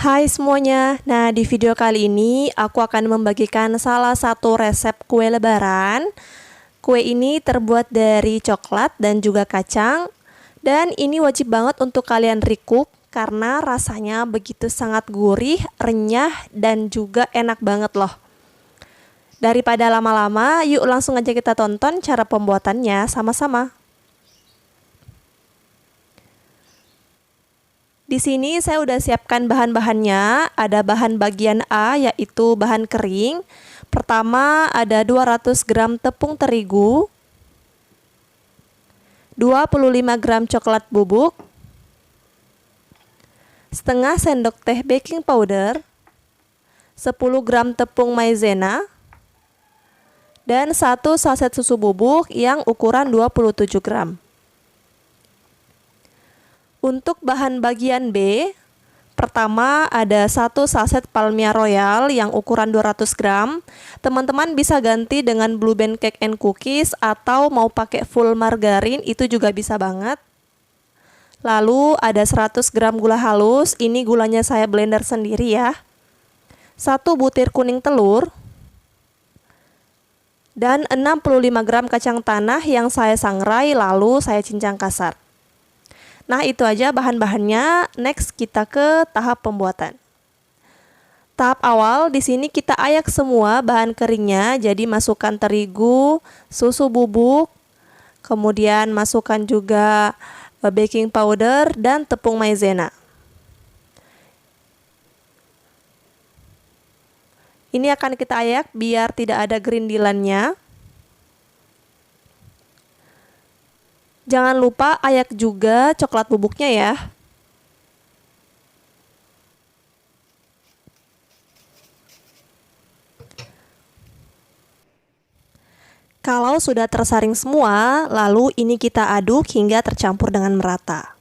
Hai semuanya, nah di video kali ini aku akan membagikan salah satu resep kue lebaran. Kue ini terbuat dari coklat dan juga kacang. Dan ini wajib banget untuk kalian recook karena rasanya begitu sangat gurih, renyah, dan juga enak banget loh. Daripada lama-lama, yuk langsung aja kita tonton cara pembuatannya sama-sama. Di sini saya udah siapkan bahan-bahannya. Ada bahan bagian A yaitu bahan kering. Pertama ada 200 gram tepung terigu, 25 gram coklat bubuk, setengah sendok teh baking powder, 10 gram tepung maizena, dan 1 saset susu bubuk yang ukuran 27 gram. Untuk bahan bagian B, pertama ada 1 saset Palmia Royal yang ukuran 200 gram. Teman-teman bisa ganti dengan Blue Band Cake and Cookies atau mau pakai full margarin itu juga bisa banget. Lalu ada 100 gram gula halus, ini gulanya saya blender sendiri ya. 1 butir kuning telur. Dan 65 gram kacang tanah yang saya sangrai lalu saya cincang kasar. Nah, itu aja bahan-bahannya. Next kita ke tahap pembuatan. Tahap awal di sini kita ayak semua bahan keringnya. Jadi masukkan terigu, susu bubuk, kemudian masukkan juga baking powder dan tepung maizena. Ini akan kita ayak biar tidak ada gerindilannya. Jangan lupa ayak juga coklat bubuknya ya. Kalau sudah tersaring semua, lalu ini kita aduk hingga tercampur dengan merata.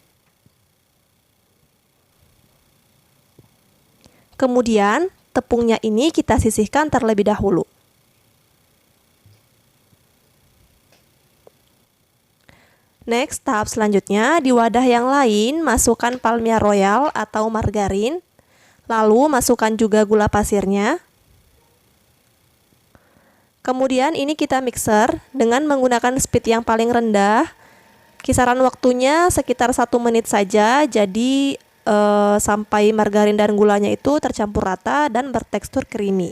Kemudian, tepungnya ini kita sisihkan terlebih dahulu. Next, tahap selanjutnya, di wadah yang lain, masukkan Palmia Royal atau margarin. Lalu, masukkan juga gula pasirnya. Kemudian, ini kita mixer dengan menggunakan speed yang paling rendah. Kisaran waktunya sekitar 1 menit saja, jadi sampai margarin dan gulanya itu tercampur rata dan bertekstur creamy.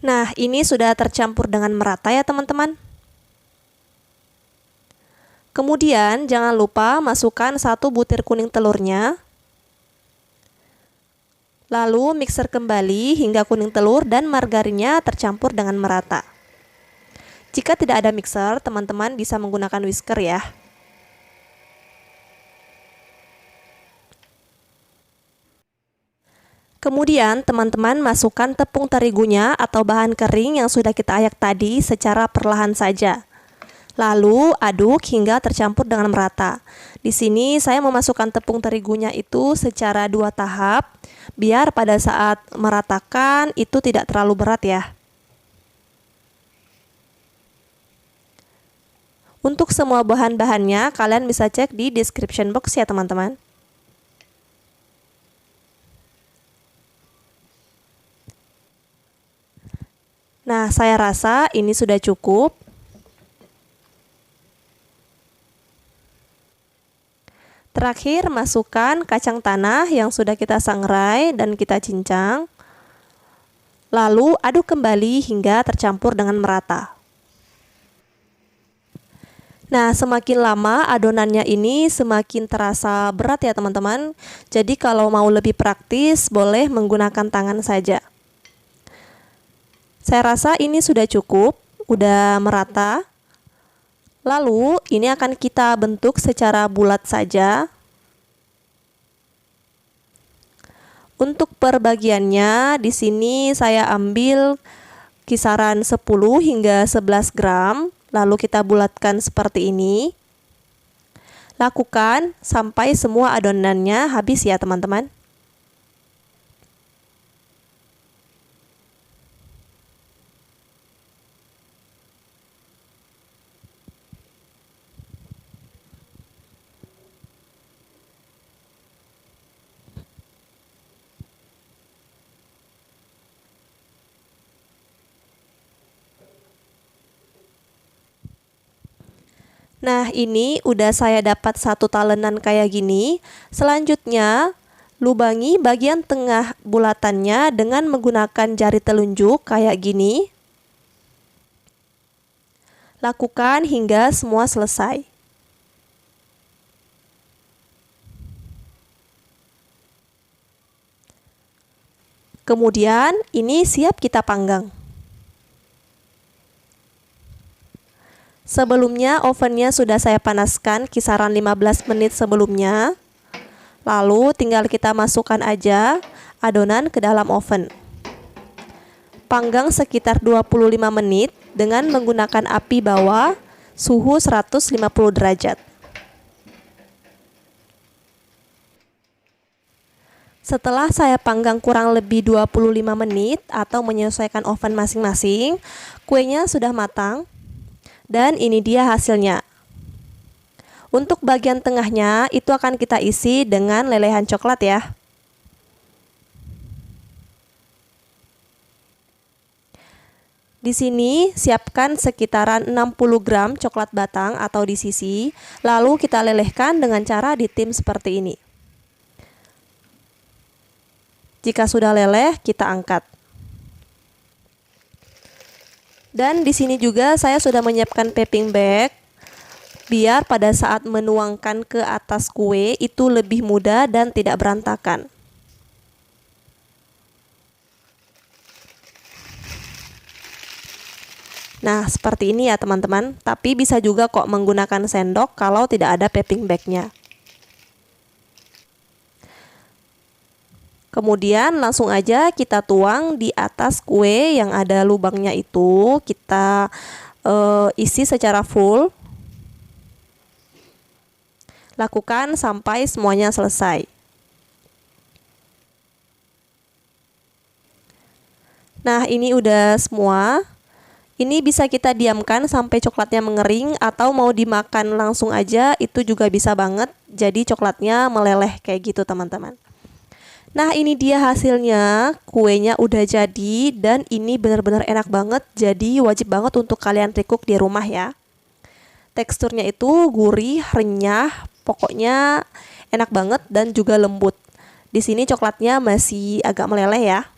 Nah, ini sudah tercampur dengan merata ya teman-teman. Kemudian jangan lupa masukkan 1 butir kuning telurnya. Lalu mixer kembali hingga kuning telur dan margarinnya tercampur dengan merata. Jika tidak ada mixer, teman-teman bisa menggunakan whisker ya. Kemudian teman-teman masukkan tepung terigunya atau bahan kering yang sudah kita ayak tadi secara perlahan saja. Lalu aduk hingga tercampur dengan merata. Di sini saya memasukkan tepung terigunya itu secara 2 tahap, biar pada saat meratakan itu tidak terlalu berat ya. Untuk semua bahan-bahannya kalian bisa cek di description box ya teman-teman. Nah, saya rasa ini sudah cukup. Terakhir, masukkan kacang tanah yang sudah kita sangrai dan kita cincang. Lalu aduk kembali hingga tercampur dengan merata. Nah, semakin lama adonannya ini semakin terasa berat ya teman-teman. Jadi kalau mau lebih praktis, boleh menggunakan tangan saja. Saya rasa ini sudah cukup, udah merata. Lalu ini akan kita bentuk secara bulat saja. Untuk perbagiannya di sini saya ambil kisaran 10 hingga 11 gram, lalu kita bulatkan seperti ini. Lakukan sampai semua adonannya habis ya teman-teman. Nah, ini udah saya dapat satu talenan kayak gini. Selanjutnya, lubangi bagian tengah bulatannya dengan menggunakan jari telunjuk kayak gini. Lakukan hingga semua selesai. Kemudian ini siap kita panggang. Sebelumnya ovennya sudah saya panaskan kisaran 15 menit sebelumnya. Lalu tinggal kita masukkan aja adonan ke dalam oven. Panggang sekitar 25 menit dengan menggunakan api bawah suhu 150 derajat. Setelah saya panggang kurang lebih 25 menit atau menyesuaikan oven masing-masing, kuenya sudah matang dan ini dia hasilnya. Untuk bagian tengahnya itu akan kita isi dengan lelehan coklat ya. Di sini siapkan sekitaran 60 gram coklat batang atau di sisi, lalu kita lelehkan dengan cara ditim seperti ini. Jika sudah leleh, kita angkat. Dan di sini juga saya sudah menyiapkan piping bag biar pada saat menuangkan ke atas kue itu lebih mudah dan tidak berantakan. Nah, seperti ini ya teman-teman. Tapi bisa juga kok menggunakan sendok kalau tidak ada piping bagnya. Kemudian langsung aja kita tuang di atas kue yang ada lubangnya itu. Kita isi secara full. Lakukan sampai semuanya selesai. Nah, ini udah semua. Ini bisa kita diamkan sampai coklatnya mengering atau mau dimakan langsung aja itu juga bisa banget. Jadi coklatnya meleleh kayak gitu teman-teman. Nah, ini dia hasilnya, kuenya udah jadi dan ini benar-benar enak banget, jadi wajib banget untuk kalian recook di rumah ya. Teksturnya itu gurih, renyah, pokoknya enak banget dan juga lembut. Di sini coklatnya masih agak meleleh ya.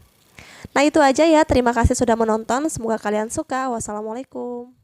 Nah, itu aja ya, terima kasih sudah menonton, semoga kalian suka. Wassalamualaikum.